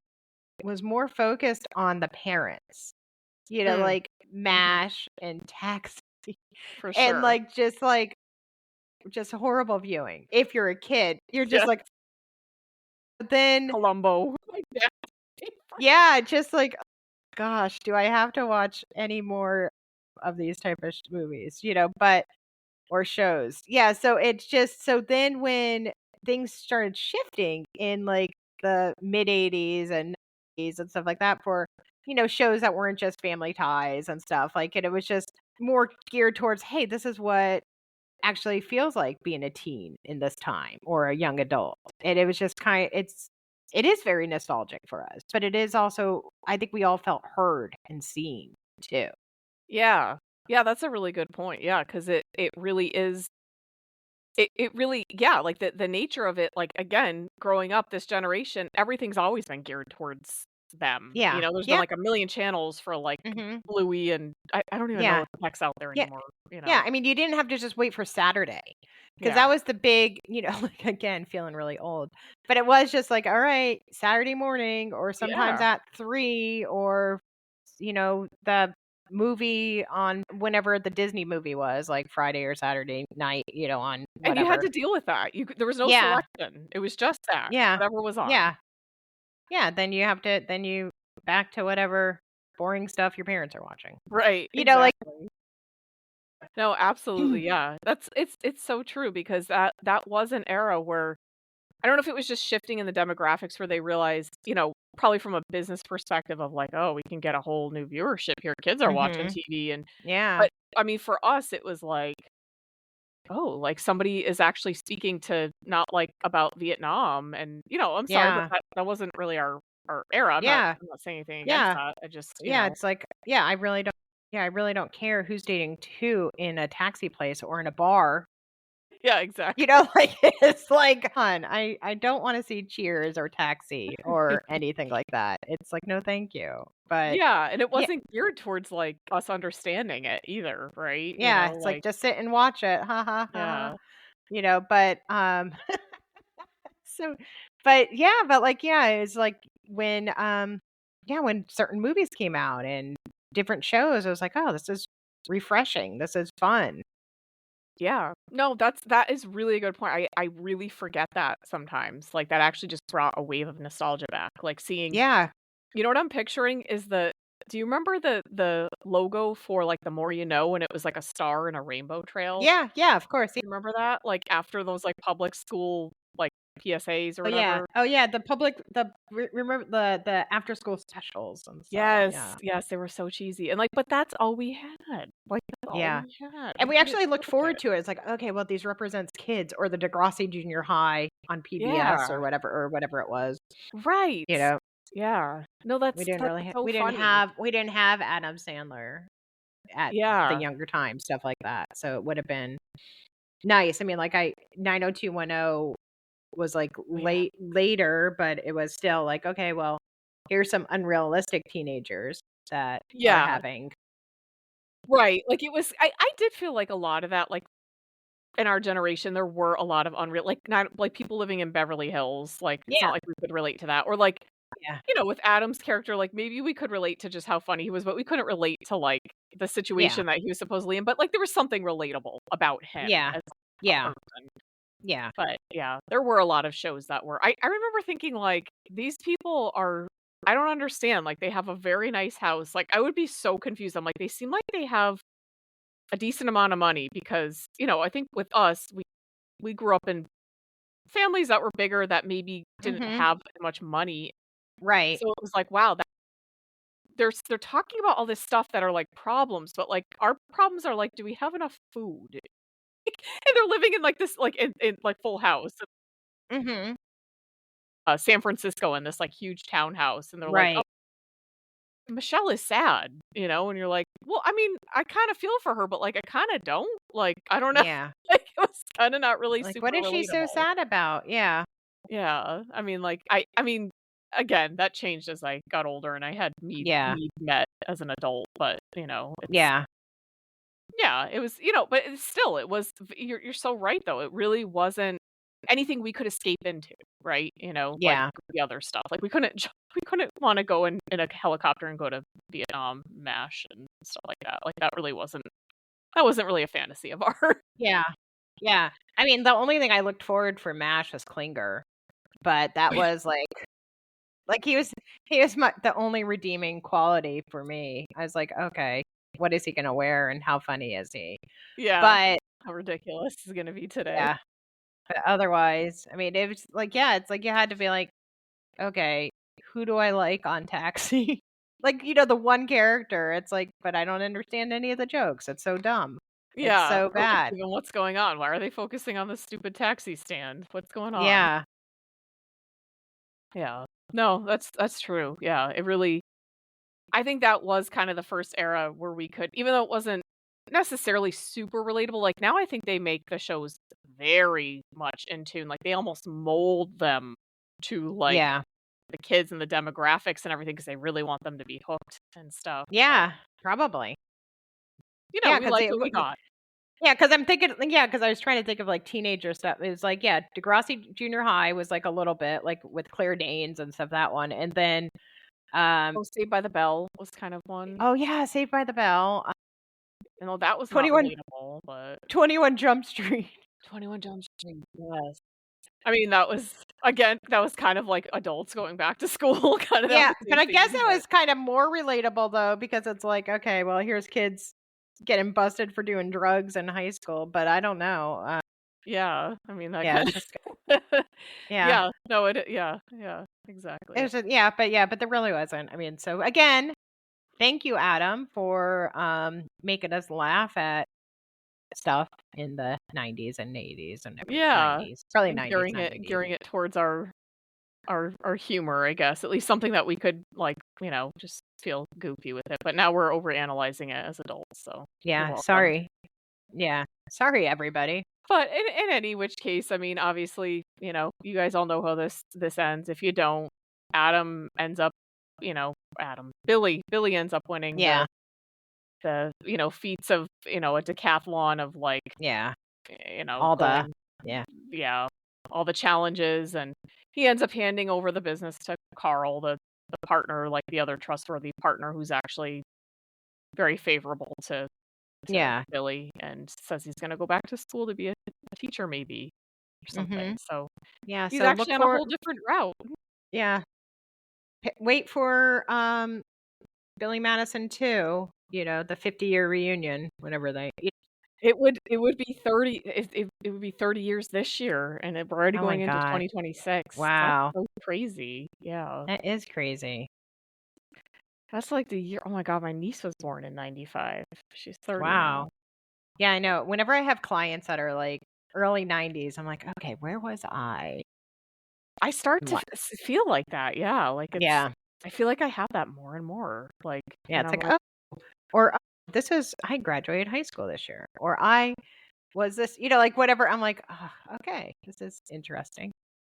was more focused on the parents, Mm, like mhm, MASH and Taxi for and, sure. just horrible viewing. If you're a kid, you're just Yeah, like then Columbo. Yeah. yeah, just like, "Gosh, do I have to watch any more of these type of movies?" But or shows. Yeah, so it's just so then when things started shifting in like the mid 80s and 90s and stuff like that for, shows that weren't just Family Ties and stuff, like it was just more geared towards, hey, this is what actually feels like being a teen in this time or a young adult. And it was just it is very nostalgic for us, but it is also I think we all felt heard and seen too. Yeah. Yeah, that's a really good point. Yeah, because it really is it really yeah, like the nature of it, like again, growing up this generation, everything's always been geared towards them. Yeah. There's been Yeah. like a million channels for like Mhm. Bluey and I don't even know Yeah. what the heck's out there Yeah. anymore. Yeah, I mean, you didn't have to just wait for Saturday, because Yeah. that was the big, like, again, feeling really old, but it was just like, "All right, Saturday morning," or sometimes Yeah. at 3, or, the movie on whenever the Disney movie was, like, Friday or Saturday night, on And you had whatever. to deal with that. There was no Yeah, selection. It was just that, yeah, whatever was on. yeah, yeah, then you back to whatever boring stuff your parents are watching. Right, Like exactly. No, absolutely, yeah. It's so true because that was an era where I don't know if it was just shifting in the demographics where they realized, probably from a business perspective of like, "Oh, we can get a whole new viewership here. Kids are watching Mhm. TV," Yeah. but I mean, for us, it was like, "Oh, like somebody is actually speaking to not like about Vietnam," and, I'm sorry, but Yeah. that wasn't really our era. Yeah. I'm not saying anything against Yeah. that. I just, Yeah, it's like, I really don't care who's dating who in a taxi place or in a bar. yeah, exactly. Like, it's like, "Hon, I don't wanna see Cheers or Taxi or anything like that." It's like, "No, thank you." But, Yeah, and it yeah wasn't geared towards, like, us understanding it either, right? yeah, it's like, Like "Just sit and watch it. Ha, ha, ha, ha." yeah. But, so but, like, yeah, it's like when, when certain movies came out and different shows, I was like, "Oh, this is refreshing. This is fun." Yeah. No, that is really a good point. I really forget that sometimes. Like, that actually just brought a wave of nostalgia back. Like, seeing Yeah. what I'm picturing is do you remember the logo for, like, The More You Know, and it was like a star and a rainbow trail? Yeah, yeah, of course, yeah. You remember that? Like, after those, like, public school, like, PSAs or Oh, yeah. whatever? Oh, yeah, remember the after school specials and stuff, Yes, yeah. yes, they were so cheesy, and, like, but that's all we had. Like, that's all Yeah, we had. and We we couldn't actually deal looked with forward it. to it. It's like, "Okay, well, these represents kids," or the Degrassi Junior High on PBS Yeah, or whatever it was, right. you know? Yeah. No, that's so funny. We didn't have Adam Sandler at the Yeah. younger time, stuff like that, so it would have been nice. I mean, like, 90210 was, like, Oh, yeah. later, but it was still like, "Okay, well, here's some unrealistic teenagers that are Yeah, having." right, like, I did feel like a lot of that, like, in our generation, there were a lot of unreal like, not like, people living in Beverly Hills, like, it's not Yeah, like we could relate to that, or, like, yeah, with Adam's character, like, maybe we could relate to just how funny he was, but we couldn't relate to, like, the yeah, situation that he was supposedly in, but, like, there was something relatable about him yeah, as a yeah, person. yeah. But, yeah, there were a lot of shows that were I remember thinking, like, "These people are I don't understand, like, they have a very nice house." Like, I would be so confused. I'm like, "They seem like they have a decent amount of money," because, I think with us, we grew up in families that were bigger that maybe didn't Mhm. have as much money. Right. So it was like, wow, they're talking about all this stuff that are, like, problems, but, like, our problems are, like, do we have enough food? And they're living in, like, this, like, in like, full house. Mhm. San Francisco in this like huge townhouse, and they're like, "Oh, Right. Michelle is sad," and you're like, "Well, I mean, I kind of feel for her, but like I kind of don't. Like, I don't know." Yeah. Like it was kind of not really Like, super what is she so relatable. sad about? Yeah. Yeah. I mean, like I mean, again, that changed as I got older and I had Yeah. needs met as an adult, but it's Yeah. yeah, it was, but it's still it was you're so right though. It really wasn't anything we could escape into, right? Like Yeah. the other stuff. Like we couldn't we couldn't want to go in a helicopter and go to Vietnam, MASH and stuff like that. Like that wasn't really a fantasy of ours. Yeah. Yeah. I mean, the only thing I looked forward for MASH was Klinger, but that was like he was the only redeeming quality for me. I was like, okay, what is he gonna wear and how funny is he? Yeah. But How ridiculous is gonna be today. yeah, but otherwise, I mean, it was like, yeah, it's like you had to be like, okay, who do I like on Taxi? Like, the one character, it's like, but I don't understand any of the jokes. It's so dumb. It's Yeah. so Or like bad. even what's going on? Why are they focusing on this stupid taxi stand? What's going on? Yeah. Yeah. No, that's true. Yeah. It really I think that was kind of the first era where we could, even though it wasn't necessarily super relatable, like now I think they make the shows very much in tune. Like they almost mold them to like Yeah. the kids and the demographics and everything because they really want them to be hooked and stuff. But Yeah. Probably. Yeah, we like what we got. yeah, because I'm thinking, yeah, because I was trying to think of like teenager stuff. It was like, yeah, Degrassi Junior High was like a little bit like with Claire Danes and stuff, that one. And then, Oh, Saved by the Bell was kind of one. oh yeah, Saved by the Bell, That was not 21, relatable, but 21 Jump Street. 21 Jump Street, yes. I mean, that was again, that was kind of like adults going back to school, kind of that Yeah, the but same I guess theme, it but was kind of more relatable though, because it's like, okay, well, here's kids getting busted for doing drugs in high school, but I don't know. yeah, I mean, that Yeah, kind it's just, of yeah, yeah, no, yeah, exactly. yeah, but there really wasn't. I mean, so again, thank you, Adam, for making us laugh at stuff in the 90s and 80s and everything. Yeah, 90s, probably and 90s, not 80s. gearing it towards our humor, I guess, at least something that we could, like, just feel goofy with it, but now we're overanalyzing it as adults, so you're Yeah, welcome. sorry. Yeah, sorry, everybody. But in any which case, I mean, obviously, you guys all know how this ends. If you don't, Adam ends up, Billy ends up winning Yeah, the feats of, a decathlon of like, yeah, all the, going, yeah, yeah, all the challenges, and he ends up handing over the business to Carl, the partner, like the other trustworthy partner who's actually very favorable to yeah. Billy, and says he's gonna go back to school to be a teacher maybe or something. So Yeah, he's so look actually on a for, whole different route. yeah, wait for Billy Madison 2, the 50-year reunion, whenever they, It would be 30 it would be 30 years this year, and we're already oh my going into God. 2026. That's Wow. so crazy. Yeah. That is crazy. That's like the year, oh my God, my niece was born in 95. She's 30 Wow. now. Yeah, I know. Whenever I have clients that are like early 90s, I'm like, okay, where was I? I start to What? feel like that. Yeah, like Yeah. I feel like I have that more and more. Like, Yeah, and it's I'm like, like, oh, or I graduated high school this year, or I was this, like whatever. I'm like, oh, okay, this is interesting.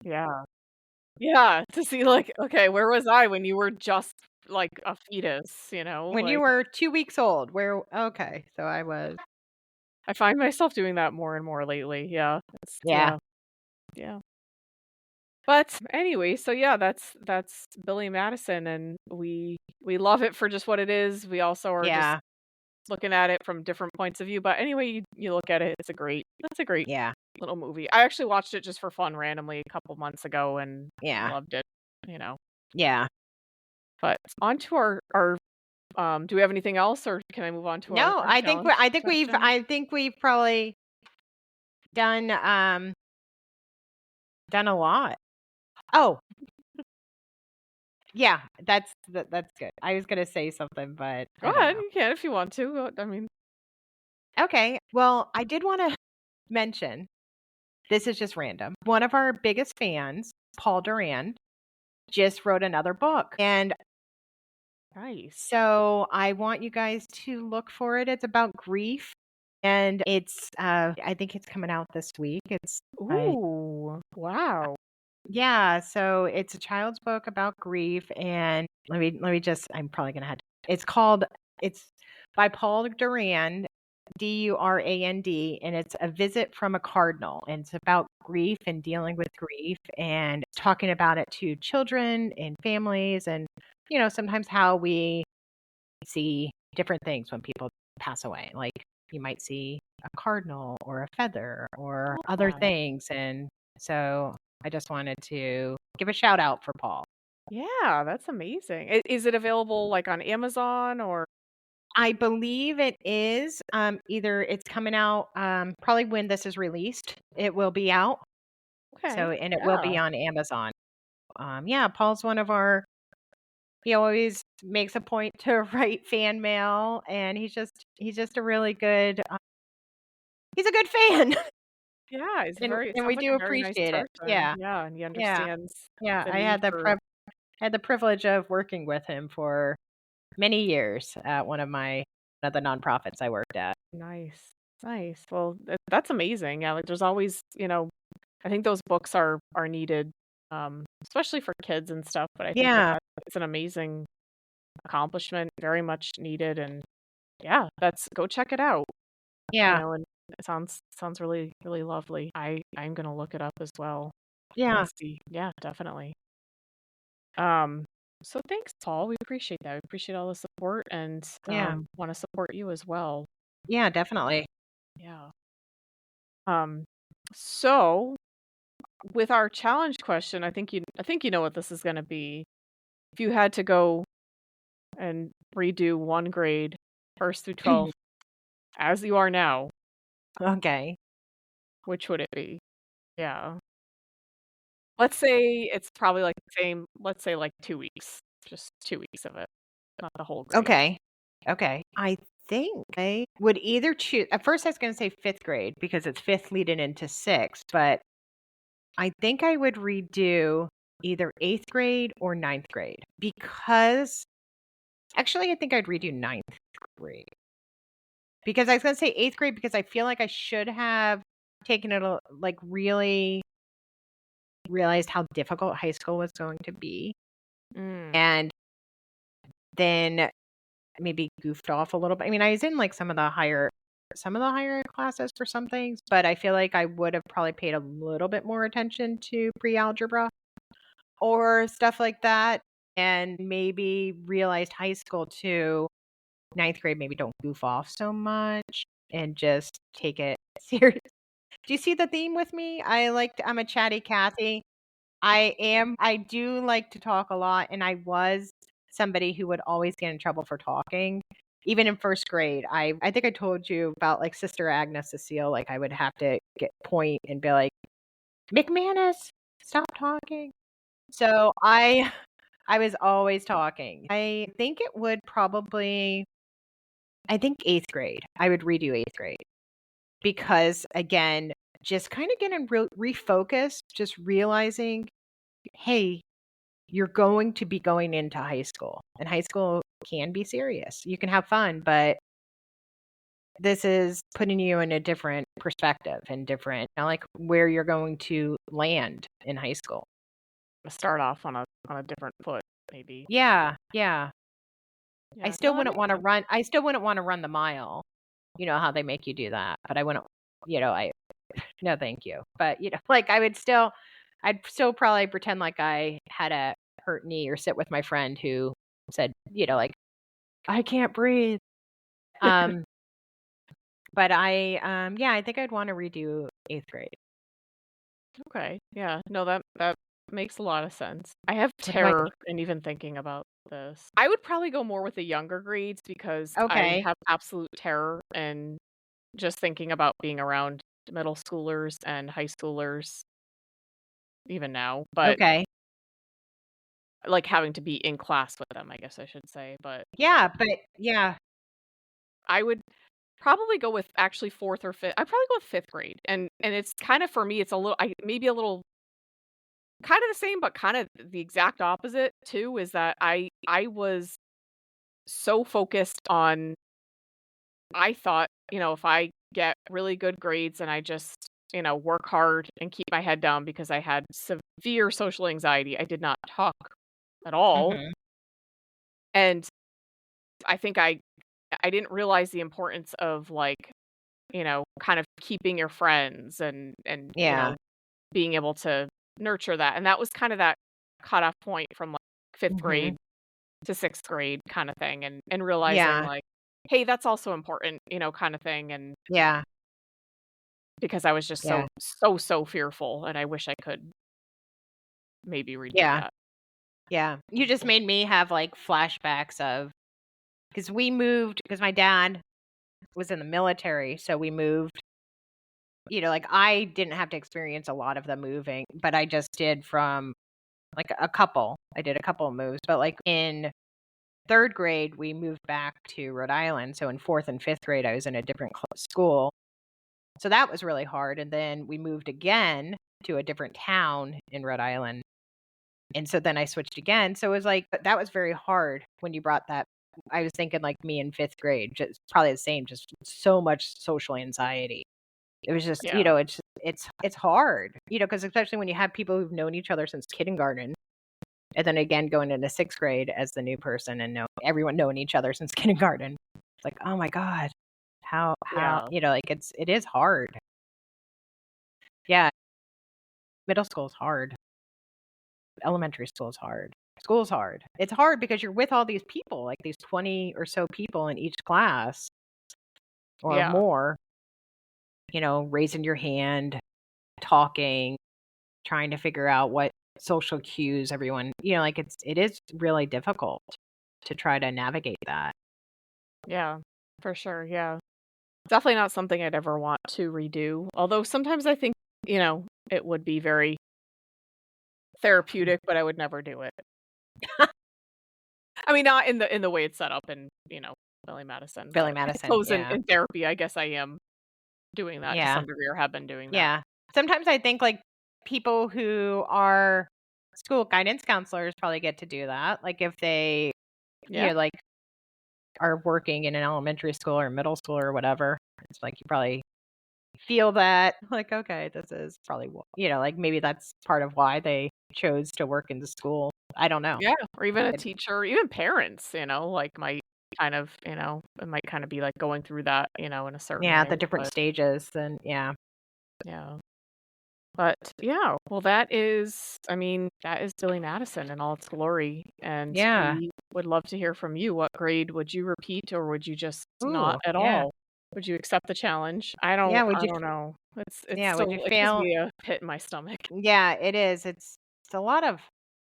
yeah. Yeah, to see like, okay, where was I when you were just like a fetus, When you Like were 2 weeks old, okay, so I was, I find myself doing that more and more lately. Yeah. yeah, Yeah. But anyway, so yeah, that's Billy Madison, and we love it for just what it is. We also are just yeah, looking at it from different points of view, but anyway you look at it, that's a great yeah, little movie. I actually watched it just for fun randomly a couple months ago and yeah, loved it, you know. yeah. But on to our do we have anything else, or can I move on to No, our challenge question? I think we've probably done done a lot. Oh, yeah, that's good. I was gonna say something, but Go I don't ahead, know. you can if you want to. I mean, Okay, well, I did want to mention, this is just random. One of our biggest fans Paul Durand just wrote another book. And Nice. so I want you guys to look for it. It's about grief. And it's, I think it's coming out this week. It's, Ooh, wow. yeah. So it's a child's book about grief. And let me just, I'm probably going to have to, it's by Paul Durand, Durand, and it's A Visit from a Cardinal. And it's about grief and dealing with grief and talking about it to children and families and, sometimes how we see different things when people pass away. Like you might see a cardinal or a feather or other Yeah. things. And so I just wanted to give a shout out for Paul. Yeah, that's amazing. Is it available like on Amazon or? I believe it is either it's coming out probably when this is released, it will be out. Okay. So, and it will be on Amazon. Yeah, Paul's one of our, he always makes a point to write fan mail, and he's just a really good, he's a good fan. Yeah, it And we sounds like do a very nice appreciate it. person. Yeah. Yeah, and he Yeah. understands Yeah. the I need for had the privilege of working with him for many years at one of the nonprofits I worked at. nice. Nice. Well, that's amazing. Yeah, like there's always, I think those books are needed, especially for kids and stuff, but I think Yeah. that's an amazing accomplishment, very much needed, and yeah, that's go check it out. Yeah. And it sounds really, really lovely. I'm gonna look it up as well Yeah. and see. Yeah, definitely. Um, so thanks, Paul. We appreciate that. We appreciate all the support and Yeah. want to support you as well. Yeah, definitely. Yeah. Um, so with our challenge question, I think you know what this is gonna be. If you had to go and redo one grade, first through 12, as you are now, Okay. which would it be? Yeah. Let's say it's probably like the same, let's say like 2 weeks, just 2 weeks of it, not the whole grade. Okay. Okay. I think I would either choose, at first I was going to say fifth grade because it's fifth leading into sixth, but I think I would redo either eighth grade or ninth grade because actually I think I'd redo ninth grade because I was going to say eighth grade because I feel like I should have taken it like really realized how difficult high school was going to be Mm, and then maybe goofed off a little bit. I mean, I was in like some of the higher classes for some things, but I feel like I would have probably paid a little bit more attention to pre-algebra or stuff like that and maybe realized high school too, ninth grade, maybe don't goof off so much and just take it serious. Do you see the theme with me? I'm a chatty Cathy. I do like to talk a lot, and I was somebody who would always get in trouble for talking. Even in first grade, I think I told you about like Sister Agnes Cecile, like I would have to get point and be like, McManus, stop talking. So I was always talking. I think eighth grade. I would redo eighth grade because again, just kind of getting refocused, just realizing, hey, you're going to be going into high school, and high school can be serious. You can have fun, but this is putting you in a different perspective and different, like where you're going to land in high school. start off on a different foot, maybe. Yeah, yeah. I Yeah, still no, that wouldn't makes want to sense. run. I still wouldn't want to run the mile. You know how they make you do that, but I wouldn't. I no, thank you. But like I'd still probably pretend like I had a hurt knee or sit with my friend who said, like I can't breathe. But yeah, I think I'd want to redo eighth grade. Okay. Yeah. No, that makes a lot of sense. I have What about terror in even thinking about this. I would probably go more with the younger grades because I okay, have absolute terror and just thinking about being around middle schoolers and high schoolers even now, but okay, like having to be in class with them, I guess I should say. But yeah, but yeah, I would probably go with actually fourth or fifth. I'd probably go with fifth grade, and it's kind of for me. It's a little, maybe a little kind of the same, but kind of the exact opposite too, is that I was so focused on, I thought, if I get really good grades and I just, work hard and keep my head down, because I had severe social anxiety. I did not talk at all. Mhm. And I think I didn't realize the importance of, like, kind of keeping your friends and Yeah. being able to nurture that. And that was kind of that cutoff point from, like, 5th Mhm. grade to 6th grade kind of thing, and realizing, Yeah. like, hey, that's also important, kind of thing. And Yeah. because I was just Yeah. so fearful, and I wish I could maybe redo Yeah. that. Yeah. You just made me have, like, flashbacks of, because we moved because my dad was in the military, so we moved, like, I didn't have to experience a lot of the moving, but I just did from, like, a couple. I did a couple of moves, but, like, in 3rd grade, we moved back to Rhode Island, so in 4th and 5th grade, I was in a different school, so that was really hard, and then we moved again to a different town in Rhode Island, and so then I switched again, so it was like, but that was very hard when you brought that. I was thinking, like, me in 5th grade, just probably the same, just so much social anxiety. It was just, Yeah. it's hard, because especially when you have people who've known each other since kindergarten, and then again going into 6th grade as the new person and know everyone knowing each other since kindergarten. It's like, "Oh my god, how," Yeah. like, it is hard. Yeah, middle school is hard. Elementary school is hard. School's hard. It's hard because you're with all these people, like these 20 or so people in each class or Yeah. more, raising your hand, talking, trying to figure out what social cues everyone, like, it is really difficult to try to navigate that. Yeah. For sure, yeah. Definitely not something I'd ever want to redo, although sometimes I think, it would be very therapeutic, but I would never do it. I mean, not in the way it's set up in, Billy Madison, Billy but I Madison, suppose in yeah. in therapy, I guess I am doing that to Yeah, some degree, or have been doing that. yeah. Sometimes I think, like, people who are school guidance counselors probably get to do that, like, if they, Yeah. like, are working in an elementary school or middle school or whatever. It's like you probably feel that, like, okay, this is probably like, maybe that's part of why they chose to work in the school. I don't know. Yeah, or even a It teacher, even parents, like, might kind of, it might kinda be, like, going through that, in a certain Yeah, way, the different but stages, then yeah. yeah. But, yeah, well, that is Billy Madison in all its glory, and Yeah. we would love to hear from you. What grade would you repeat, or would you just not Ooh, at yeah. all? Would you accept the challenge? I Yeah, don't would I you don't know. It's yeah, would you still, it gives fail? me a pit in my stomach. Yeah, it is. It's a lot of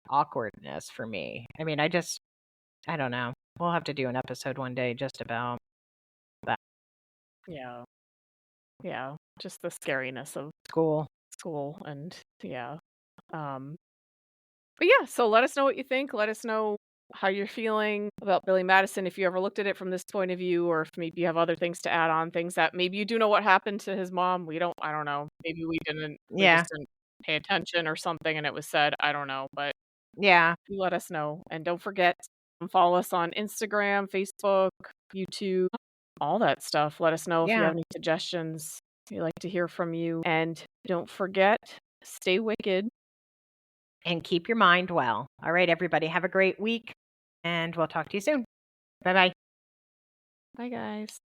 awkwardness for me. I mean, I don't know. We'll have to do an episode one day just about that Yeah. Yeah, just the scariness of school. school, and yeah. Um But yeah, so let us know what you think. Let us know how you're feeling about Billy Madison, if you ever looked at it from this point of view, or if maybe you have other things to add on, things that maybe you do know what happened to his mom. I don't know. Maybe we Yeah. just didn't pay attention or something, and it was said. I don't know. But Yeah. you let us know. And don't forget to follow us on Instagram, Facebook, YouTube, all that stuff. Let us know if you Yeah. have any suggestions. We'd like to hear from you. And don't forget, stay wicked. And keep your mind well. All right, everybody, have a great week, and we'll talk to you soon. Bye-bye. Bye, guys.